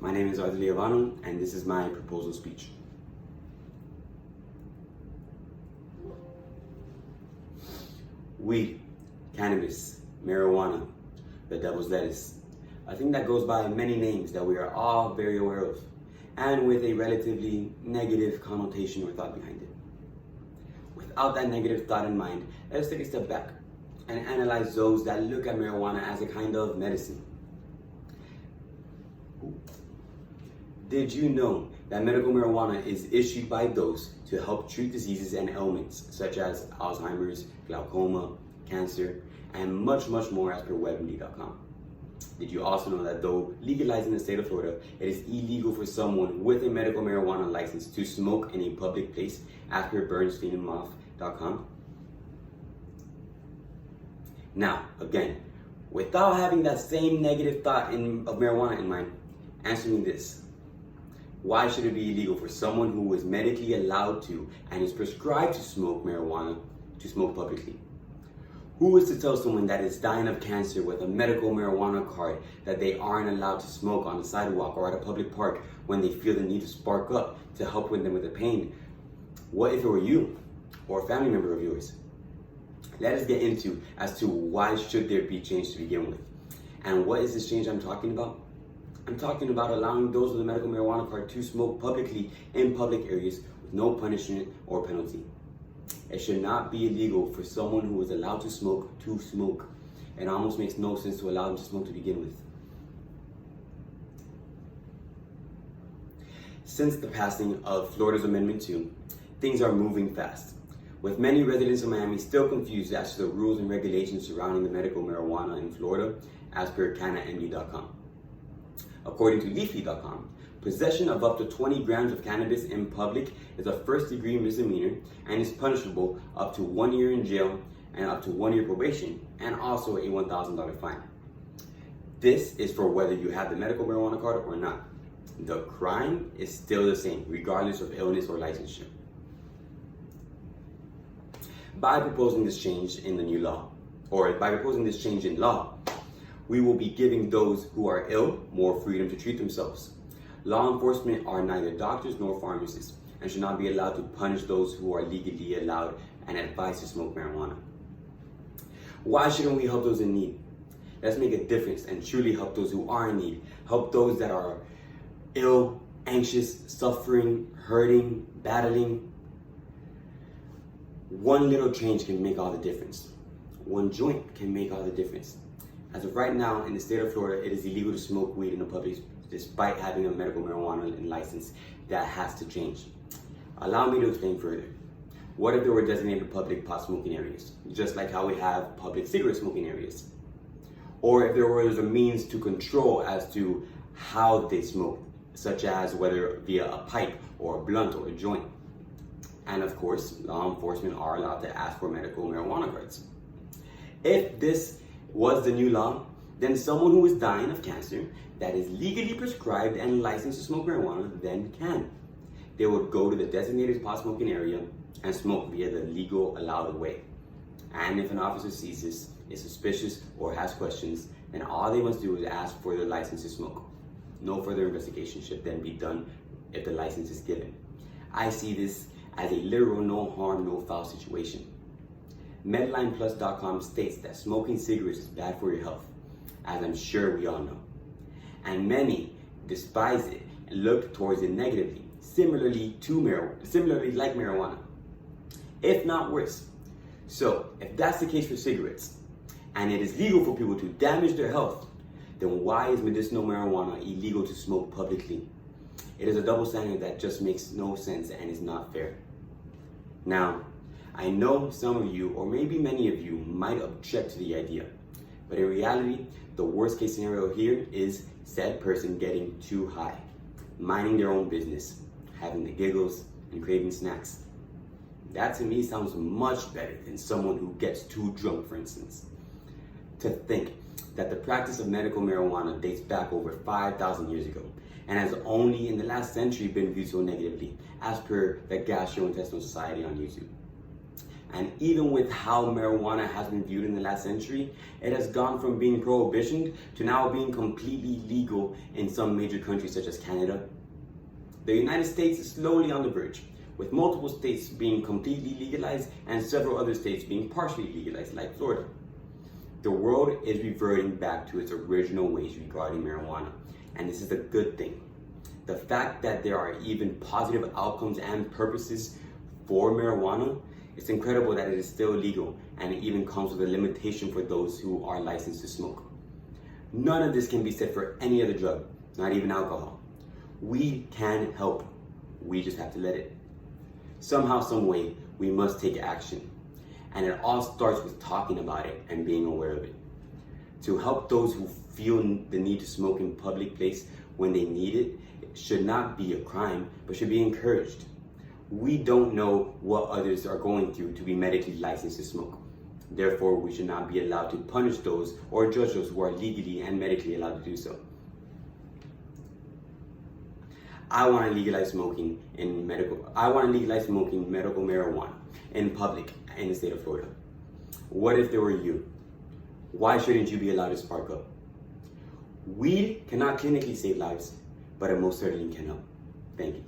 My name is Arthur Leovano, and this is my proposal speech. Weed, cannabis, marijuana, the devil's lettuce. A thing that goes by many names that we are all very aware of, and with a relatively negative connotation or thought behind it. Without that negative thought in mind, let's take a step back and analyze those that look at marijuana as a kind of medicine. Did you know that medical marijuana is issued by those to help treat diseases and ailments such as Alzheimer's, glaucoma, cancer, and much more as per WebMD.com? Did you also know that though legalized in the state of Florida, it is illegal for someone with a medical marijuana license to smoke in a public place as per BernsteinandMoth.com? Now, again, without having that same negative thought of marijuana in mind, answer me this. Why should it be illegal for someone who is medically allowed to and is prescribed to smoke marijuana to smoke publicly? Who is to tell someone that is dying of cancer with a medical marijuana card that they aren't allowed to smoke on the sidewalk or at a public park when they feel the need to spark up to help with them with the pain? What if it were you or a family member of yours? Let us get into as to why should there be change to begin with. And what is this change I'm talking about? I'm talking about allowing those with a medical marijuana card to smoke publicly in public areas with no punishment or penalty. It should not be illegal for someone who is allowed to smoke. It almost makes no sense to allow them to smoke to begin with. Since the passing of Florida's Amendment 2, things are moving fast, with many residents of Miami still confused as to the rules and regulations surrounding the medical marijuana in Florida as per CannaMD.com. According to Leafly.com, possession of up to 20 grams of cannabis in public is a first-degree misdemeanor and is punishable up to 1 year in jail and up to 1 year probation, and also a $1,000 fine. This is for whether you have the medical marijuana card or not. The crime is still the same, regardless of illness or licensure. By proposing this change in the new law, or by proposing this change in law, we will be giving those who are ill more freedom to treat themselves. Law enforcement are neither doctors nor pharmacists and should not be allowed to punish those who are legally allowed and advised to smoke marijuana. Why shouldn't we help those in need? Let's make a difference and truly help those who are in need. Help those that are ill, anxious, suffering, hurting, battling. One little change can make all the difference. One joint can make all the difference. As of right now, in the state of Florida, it is illegal to smoke weed in the public despite having a medical marijuana license. That has to change. Allow me to explain further. What if there were designated public pot smoking areas, just like how we have public cigarette smoking areas? Or if there was a means to control as to how they smoke, such as whether via a pipe or a blunt or a joint. And of course, law enforcement are allowed to ask for medical marijuana cards. If this was the new law, then someone who is dying of cancer that is legally prescribed and licensed to smoke marijuana then can. They would go to the designated pot smoking area and smoke via the legal allowed way. And if an officer sees this, is suspicious, or has questions, then all they must do is ask for their license to smoke. No further investigation should then be done if the license is given. I see this as a literal no harm, no foul situation. MedlinePlus.com states that smoking cigarettes is bad for your health, as I'm sure we all know. And many despise it and look towards it negatively, similarly like marijuana, if not worse. So, if that's the case for cigarettes, and it is legal for people to damage their health, then why is medicinal marijuana illegal to smoke publicly? It is a double standard that just makes no sense and is not fair. Now, I know some of you, or maybe many of you, might object to the idea, but in reality, the worst case scenario here is said person getting too high, minding their own business, having the giggles, and craving snacks. That to me sounds much better than someone who gets too drunk, for instance. To think that the practice of medical marijuana dates back over 5,000 years ago and has only in the last century been viewed so negatively, as per the Gastrointestinal Society on YouTube. And even with how marijuana has been viewed in the last century, it has gone from being prohibition to now being completely legal in some major countries such as Canada. The United States is slowly on the verge, with multiple states being completely legalized and several other states being partially legalized, like Florida. The world is reverting back to its original ways regarding marijuana, and this is a good thing. The fact that there are even positive outcomes and purposes for marijuana, it's incredible that it is still legal, and it even comes with a limitation for those who are licensed to smoke. None of this can be said for any other drug, not even alcohol. We can help, we just have to let it. Somehow, some way, we must take action. And it all starts with talking about it and being aware of it. To help those who feel the need to smoke in public place when they need it, it should not be a crime, but should be encouraged. We don't know what others are going through to be medically licensed to smoke. Therefore, we should not be allowed to punish those or judge those who are legally and medically allowed to do so. I want to legalize smoking medical marijuana in public in the state of Florida. What if there were you? Why shouldn't you be allowed to spark up? Weed cannot clinically save lives, but it most certainly can help. Thank you.